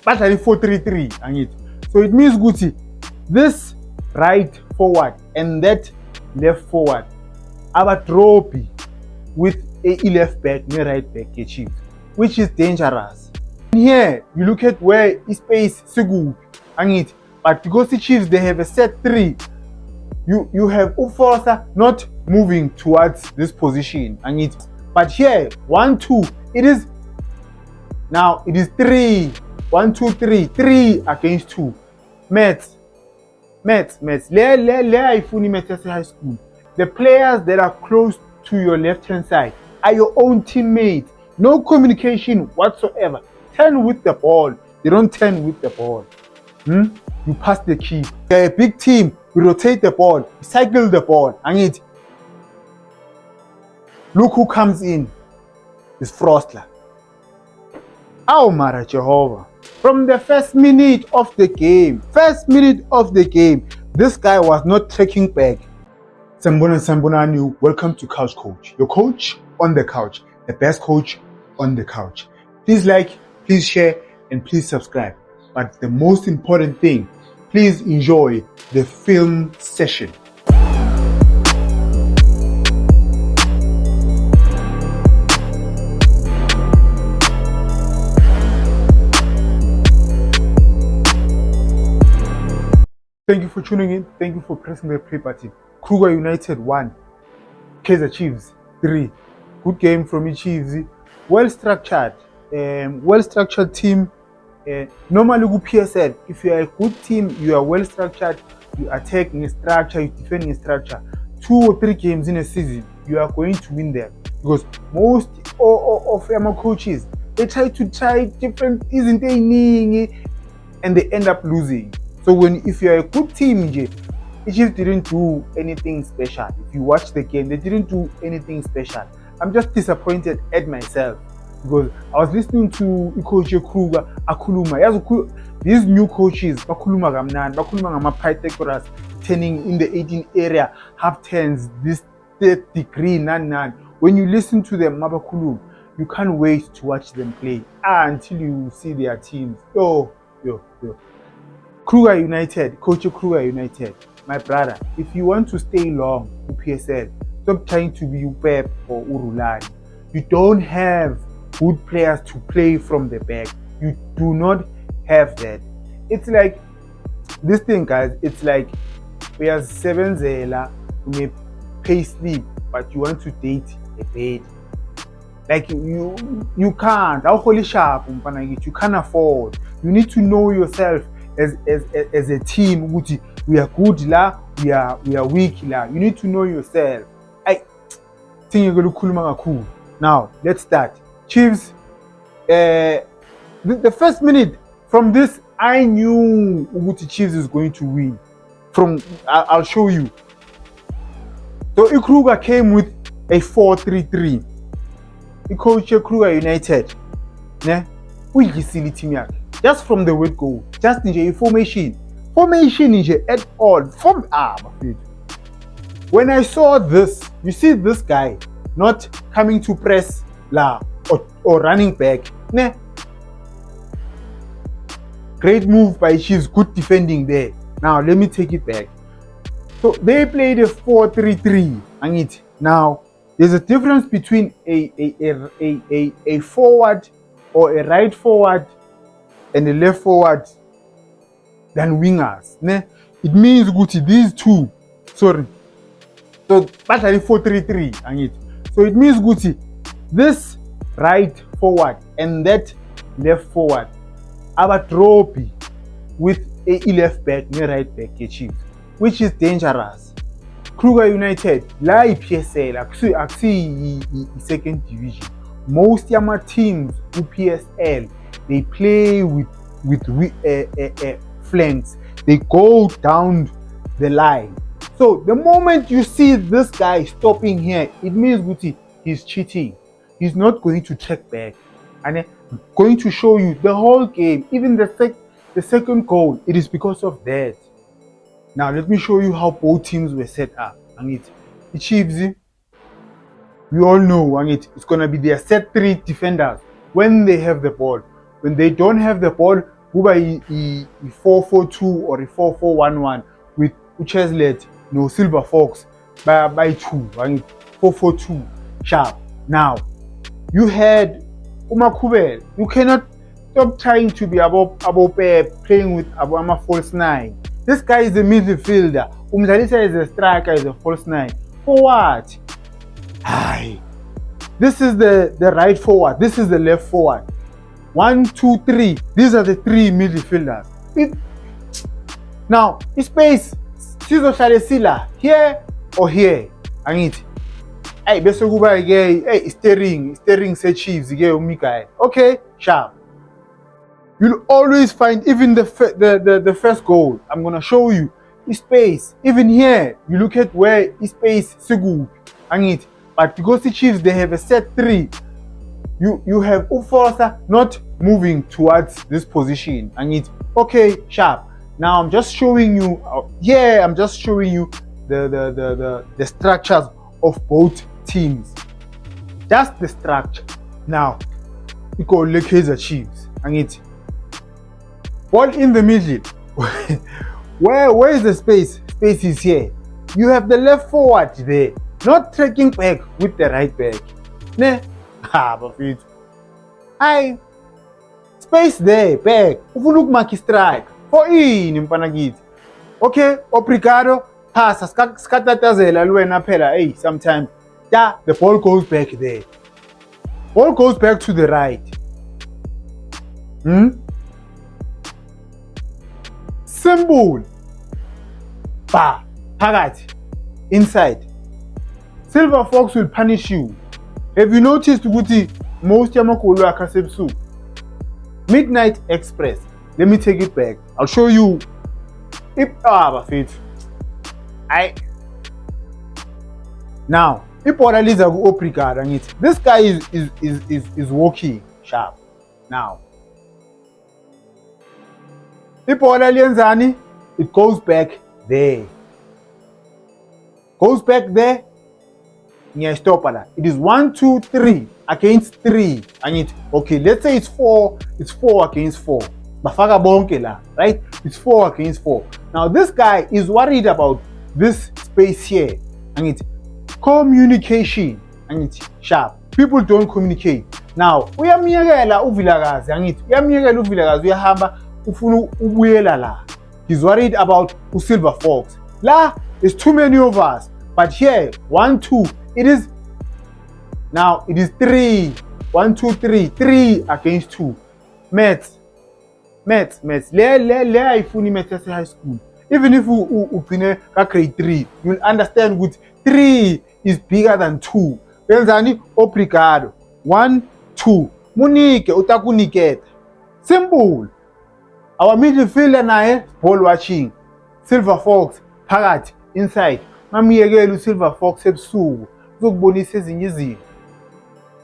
badlala 4-3-3 angithi. So it means ukuthi this right forward and that left forward abadropi with a left back ne right back ye-Chiefs, which is dangerous. Here you look at where space sikuphi angithi, but because the Chiefs they have a set 3, you have uFoster not moving towards this position angithi. But here 1-2, it is 3 1-2-3 3 against 2. Maths le ayifuni maths yase high school. The players that are close to your left hand side are your own teammates. No communication whatsoever. Turn with the ball. They don't turn with the ball. You pass the key. They're a big team. We rotate the ball. Cycle the ball. Angithi. Look who comes in. It's Frostler. Oh Mara Jehovah. From the first minute of the game, this guy was not tracking back. Sambonani, welcome to Couch Coach. Your coach on the couch. The best coach on the couch. Please like, please share, and please subscribe. But the most important thing, please enjoy the film session. Thank you for tuning in. Thank you for pressing the play button. Kruger United 1, Kaizer Chiefs 3. Good game from the Chiefs. Well structured team. Normally with PSL, if you are a good team, you are well structured, you attack in structure, you defend in structure. 2 or 3 games in a season, you are going to win them. Because most of our coaches, they try different innings and they end up losing. So if you are a good team, the Chiefs didn't do anything special. If you watch the game, they didn't do anything special. I'm just disappointed at myself because I was listening to Coach Kruger akhuluma. These new coaches bakhuluma kamnandi, bakhuluma ngama-Pythagoras, turning in the 18 area, half turns, this 3rd degree, nan. When you listen to them, mabakhuluma, you can't wait to watch them play until you see their teams. Yo. Kruger United, Coach Kruger United, my brother, if you want to stay long with PSL, stop trying to be Pep or Urulani. You don't have good players to play from the back. You do not have that. It's like this thing, guys. It's like we are 7 Zela, we may pay sleep, but you want to date a bed. Like you can't. How holy sharp, you can't afford. You need to know yourself. As a team, we are good la, we are weak la. You need to know yourself. I think you're going to cool. Now let's start. Chiefs. The first minute from this, I knew Uguti Chiefs is going to win. I'll show you. So Kruger came with a 4-3-3. Coach Kruger United. Ne? We silly team. Just from the word go, just in the formation in at all. When I saw this, you see this guy not coming to press la or running back. Nah. Great move by Chiefs, good defending there. Now let me take it back. So they played a 4-3-3. Now there's a difference between a forward or a right forward and the left forward than wingers. Ne? It means these two. So battle 4-3-3. So it means this right forward and that left forward abadropi with a left back ne right back Chiefs, which is dangerous. Kruger United la PSL actually second division. Most yama teams in PSL they play with flanks. They go down the line. So the moment you see this guy stopping here, it means he's cheating. He's not going to track back. And I'm going to show you the whole game, even the second goal. It is because of that. Now let me show you how both teams were set up. And the Chiefs, we all know, and it's gonna be their set 3 defenders when they have the ball. When they don't have the ball, kuba i-4-4-2 or i-4-4-1-1 with uCheslet no Silver Fox by 2 4-4-2 sharp. Now you had uMakhubela. You cannot stop trying to be about playing with Abama false 9. This guy is a midfielder. Umdlalisa is a striker, is a false 9. For what? Aye. This is the right forward. This is the left forward. 1, 2, 3. These are the 3 midfielders. Now, space. Sizohlale sila here or here. Angithi. Hey, bese kuba ke hey steering se Chiefs ke uMikai. Okay, sharp. You'll always find even the first goal. I'm gonna show you space. Even here, you look at where space Sigu Angithi. But because the Chiefs they have a set 3, you have Uforsa not moving towards this position. Angithi. Okay, sharp. Now I'm just showing you. I'm just showing you the structures of both teams. Just the structure. Now, we call Kaizer Chiefs. Angithi. Ball in the middle. Where is the space? Space is here. You have the left forward there, not tracking back with the right back. Ne? Bafethu. Aye. Space there, back. Ufuna ukumaki strike. For ini mfana kithi. Okay, Obrigado. Pass. Skatatazela lwena phela. Hey, sometimes the ball goes back there. Ball goes back to the right. Simple. Ba. Phakathi. Inside. Silver Fox will punish you. Have you noticed ukuthi most yamagoli akhe asebusuku? Midnight Express. Let me take it back. I'll show you. Bafethu. Now, ibhola liza ku Obrigado ngithi. This guy is walking sharp. Now. Ibhola liyenzani? It goes back there. Goes back there. Stop that. It is 1, 2, 3 against 3. Okay, let's say it's 4 against 4. Bafaka bonke la, right? It's 4 against 4. Now this guy is worried about this space here. Communication. Sharp. People don't communicate. Now, uyamiyekela uVilakazi, uyamiyekela uVilakazi uyahamba ufuna ubuyela la. He's worried about Silver Fox. La is too many of us. But here, 1, 2, it is 3. 1, 2, 3. 3 against 2. Maths. Le ayifuni maths yase high school. Even if upine ka grade 3, you'll understand that 3 is bigger than 2. Benzani Obrigado. 1, 2. Munike utakuniketa. Simple. Our midfielder naye ball watching. Silver Fox phakathi inside. Mamiyekela uSilver Fox ebusuku uzokubonisa ezinye izinto.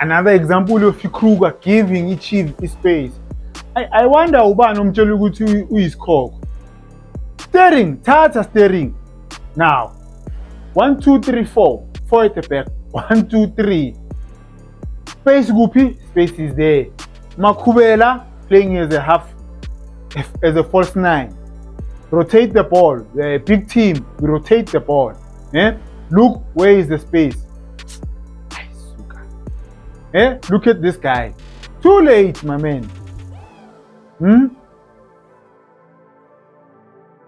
Another example of Kruger giving iChiefs space. I wonder ubani omtshela ukuthi uyisikhokho. Steering, thatha steering. Now, 1, 2, 3, 4. 4 at the back. 1, 2, 3. Space kuphi? Space is there. Makhubela playing as a false 9. Rotate the ball. The big team, we rotate the ball. Look where is the space. Look at this guy. Too late, my man.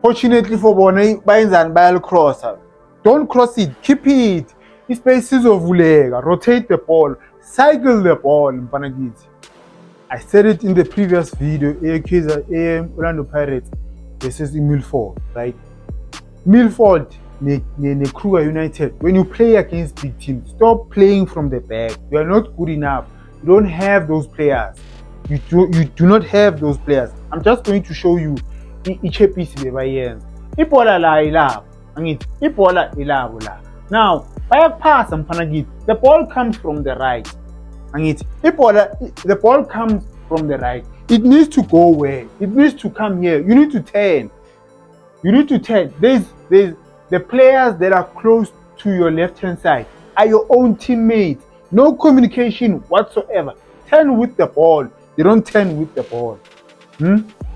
Fortunately for Bonnie, bayenzani bayal crosser. Don't cross it. Keep it. Space izovuleka. Rotate the ball. Cycle the ball. Mfana kithi. I said it in the previous video. Orlando Pirates versus Milford, right? Milford, Kruger United. When you play against big teams, stop playing from the back. You are not good enough. You don't have those players. You do not have those players. I'm just going to show you iChepisi bebayenza. Ibhola la ilabo. Ibhola ilabo la. Now, bayaphasa mfana kithi. The ball comes from the right. The ball comes from the right. It needs to go where? It needs to come here. You need to turn. There's the players that are close to your left-hand side are your own teammates. No communication whatsoever. Turn with the ball. They don't turn with the ball.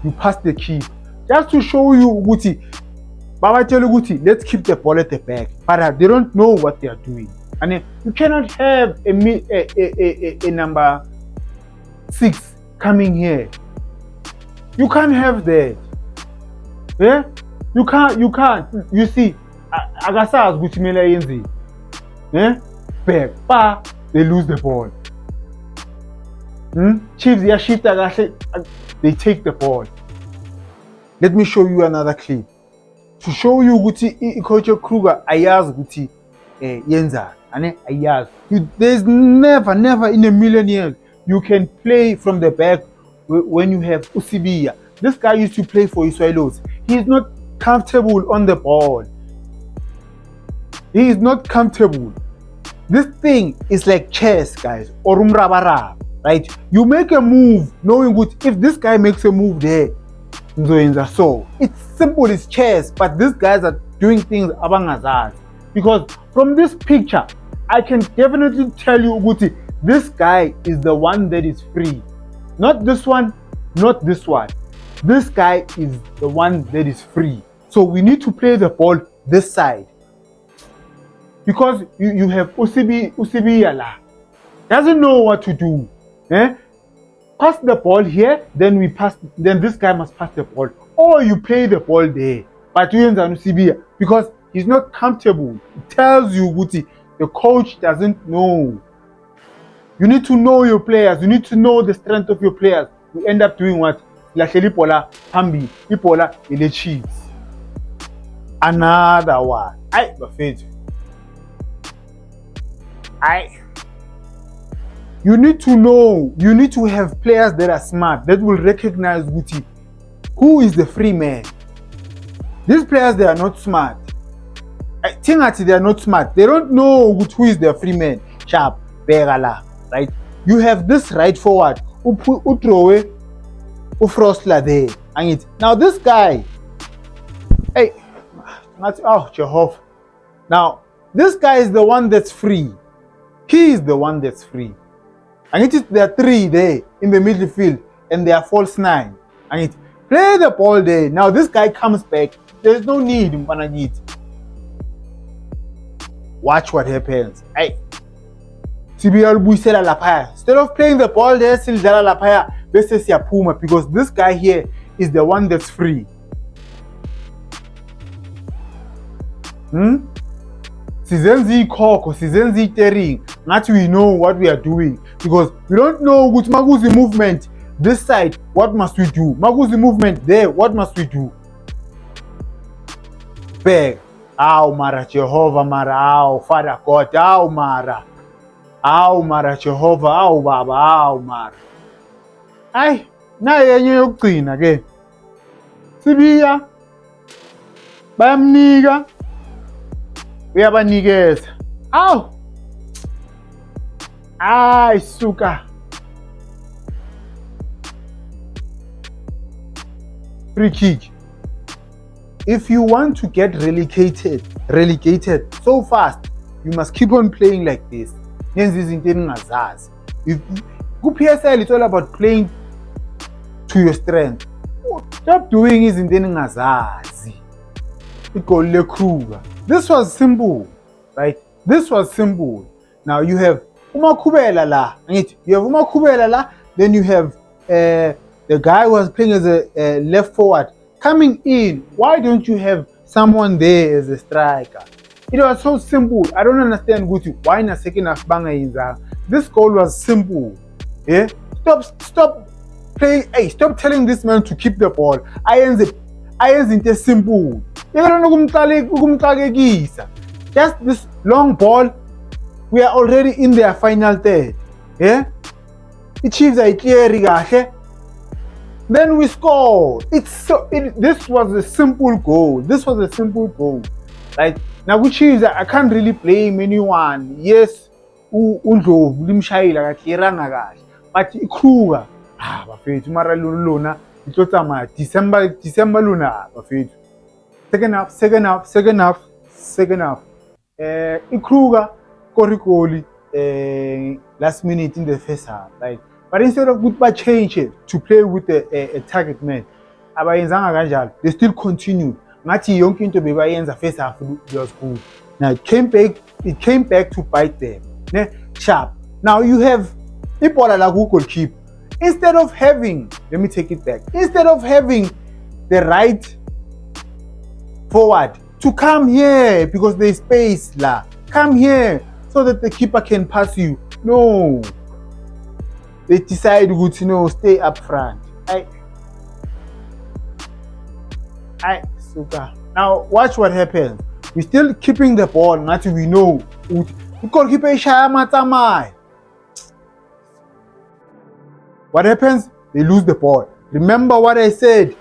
you pass the keep. Just to show you ukuthi babatshela ukuthi let's keep the ball at the back, but they don't know what they are doing. And you cannot have a number 6 coming here. You can't have that. Yeah? You can't. You see, akasazi ukuthi kumele ayenzeni. Yeah? Back, they lose the ball. Chiefs yashifta kahle, they take the ball. Let me show you another clip to show you ukuthi coach Kruger ayazi ukuthi yenza ane ayazi. There's never in a million years you can play from the back when you have Usibiya. This guy used to play for Iswailos. He is not comfortable on the ball. He is not comfortable. This thing is like chess, guys, or umrabarab, right? You make a move knowing good if this guy makes a move there, so it's simple, it's chess, but these guys are doing things abangazaz. Because from this picture, I can definitely tell you Uguti, this guy is the one that is free. Not this one, not this one. This guy is the one that is free. So we need to play the ball this side. Because you have Usibiya doesn't know what to do. Pass the ball here, then this guy must pass the ball. Or you play the ball there. But you use Usibiya because he's not comfortable. It tells you Guti, the coach doesn't know. You need to know your players. You need to know the strength of your players. You end up doing what? Lipola, Hambi, Lipola, the Chiefs. Another one. You need to know, you need to have players that are smart, that will recognize Guti, who is the free man. These players, they are not smart. I think they are not smart. They don't know who is the free man. Sharp, Begala, right? You have this right forward, Utrowe, Ufrosla there. And now this guy, Jehovah. Now, this guy is the one that's free. He is the one that's free. And there are 3 there in the midfield, and there are false 9. And play the ball there. Now this guy comes back. There's no need, Mpanagit. Watch what happens. Instead of playing the ball there, because this guy here is the one that's free. Sizenzi Koko, Sizenzi Tering. Not we know what we are doing. Because we don't know which Maguzi movement this side, what must we do? Maguzi movement there, what must we do? Beg. Ow Mara Jehovah Mara, ow Father God, ow Mara. Ow Mara Jehovah, ow Baba, ow Mara. Na yenye yokugcina ke. Sibiya. Bayamnika. Uyabanikeza. Aw. Suka. Free kick. If you want to get relegated so fast, you must keep on playing like this. If PSL, it's all about playing to your strength. Stop doing is in Ngazazi. Kruger. This was simple, right? This was simple. Now you have Umakubela la. You have Umakubela la. Then you have the guy who was playing as a left forward coming in. Why don't you have someone there as a striker? It was so simple. I don't understand Guti. Why in a second half banga inza? This goal was simple. Yeah. Stop playing. Hey, stop telling this man to keep the ball. Irons into simple. Just this long ball. We are already in their final third. Yeah? The Chiefs are clear. Then we score. This was a simple goal. This was a simple goal. Right? Now we Chiefs, I can't really blame anyone. Yes, Undlovu limshayila kahliranga kahle. But Kruger, bafethu mara lona itlotsa December lona bafethu. Second half. Kruger Korikoli last minute in the first half, right? But instead of goodbye change it to play with a target man, abayenzanga kanjalo, they still continued. Ngathi yonke into bebayenza first half was good. Now it came back to bite them. Ne? Sharp. Now you have ibhola la ku-goalkeeper. Instead of having, let me take it back. Instead of having the right forward to come here because there's space la. Come here so that the keeper can pass you. No. They decide to stay up front. Suka. Now watch what happens. We're still keeping the ball until we know. The goalkeeper ishaya matsamai. What happens? They lose the ball. Remember what I said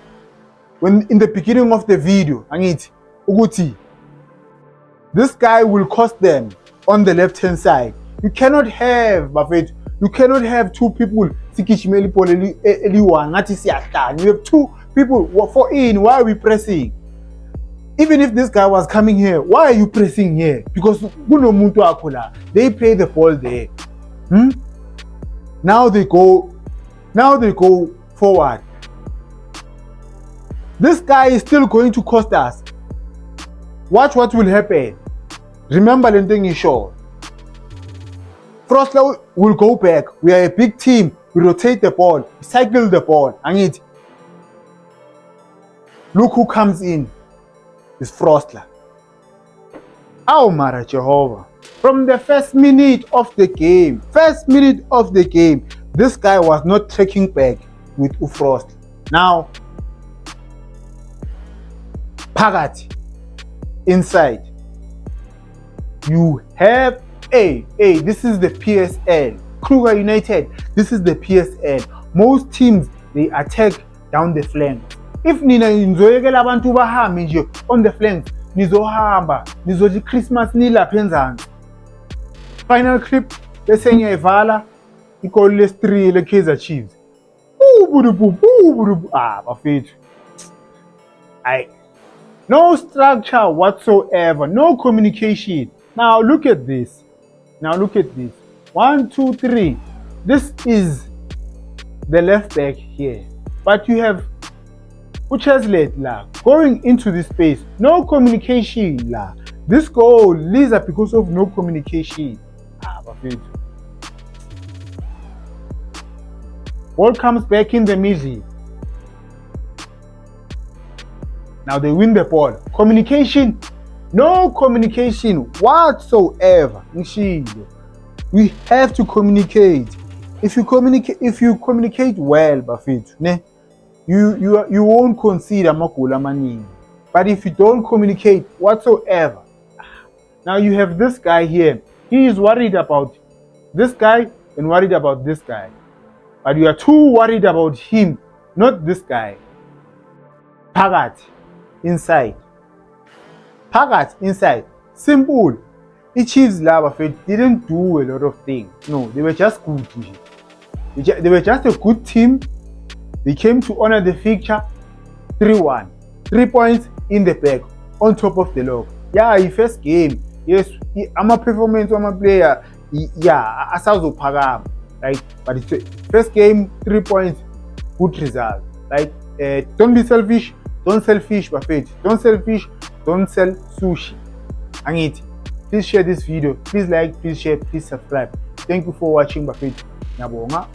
when in the beginning of the video. Angithi ukuthi this guy will cost them on the left hand side. You cannot have Buffett. You cannot have two people. You have two people for in. Why are we pressing? Even if this guy was coming here, why are you pressing here? Because they play the ball there. Now they go forward. This guy is still going to cost us. Watch what will happen. Remember the thing is sure. Frostler will go back. We are a big team. We rotate the ball, cycle the ball. And look who comes in. It's Frostler. Oh, Mara Jehovah. From the first minute of the game, this guy was not tracking back with Ufrost. Now, Pagat inside. You have this is the PSL. Kruger United, this is the PSL. Most teams, they attack down the flanks. If nina nizoyekela abantu bahambe nje on the flanks, nizohamba, nizothi Christmas nilapha enzansi. Final clip bese ngiyayivala igoli lesi-3 le-Kaizer Chiefs. Bafethu. No structure whatsoever, no communication. Now look at this. 1, 2, 3. This is the left back here. But you have Ucheslet la going into this space. No communication la. This goal leads up because of no communication. Ball comes back in the middle. Now they win the ball. Communication. No communication whatsoever. We have to communicate. If you communicate well, Bafethu, ne, you won't concede amagoli amaningi. But if you don't communicate whatsoever, now you have this guy here. He is worried about this guy and worried about this guy. But you are too worried about him, not this guy. Pagat inside. Simple. The Chiefs didn't do a lot of things. No, they were just good. They were just a good team. They came to honor the fixture. 3-1. 3 points in the bag on top of the log. Yeah, first game. Yes, I'm a performance, I'm a player. Yeah, asazopagam. Right? But it's first game, 3 points, good result. Right? Don't be selfish. Don't sell fish, Buffett. Don't sell fish. Don't sell sushi. Angit. Please share this video. Please like, please share, please subscribe. Thank you for watching, Buffett. Nyabonga.